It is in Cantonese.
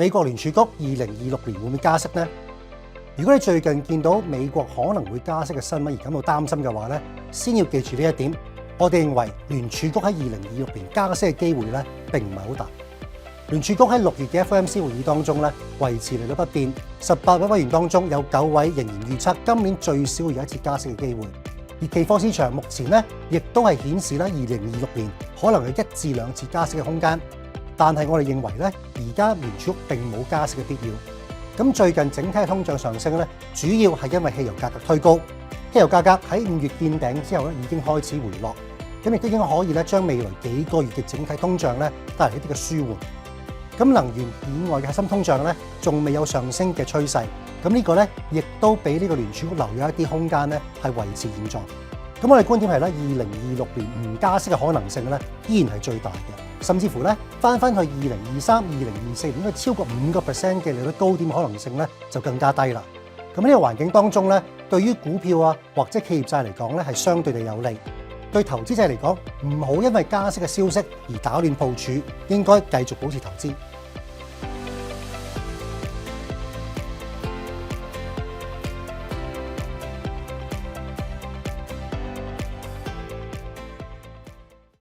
美國聯儲局2026年會唔會加息呢？如果你最近見到美國可能會加息嘅新聞而感到擔心嘅話咧，先要記住呢一點。我哋認為聯儲局喺2026年加息嘅機會咧並唔係好大。聯儲局喺6月嘅 FOMC 會議當中咧維持利率不變，18位委員當中有9位仍然預測今年最少會有一次加息嘅機會。而期貨市場目前咧亦都係顯示咧2026年可能有1至2次加息嘅空間。但係我哋認為咧，而家聯儲局並冇加息嘅必要。咁最近整體嘅通脹上升咧，主要係因為汽油價格推高。汽油價格喺5月見頂之後咧，已經開始回落。咁亦都已經可以咧，將未來幾個月嘅整體通脹咧帶嚟一啲嘅舒緩。咁能源以外嘅核心通脹咧，仲未有上升嘅趨勢。咁呢個咧，亦都俾呢個聯儲局留有一啲空間咧，係維持現狀。咁我哋觀點係咧，2026年唔加息嘅可能性咧，依然係最大嘅。甚至乎咧，翻去2023、2024年應該超過5% 嘅利率高點可能性咧，就更加低啦。咁呢個環境當中咧，對於股票啊或者企業債嚟講咧，係相對地有利。對投資者嚟講，唔好因為加息嘅消息而打亂部署，應該繼續保持投資。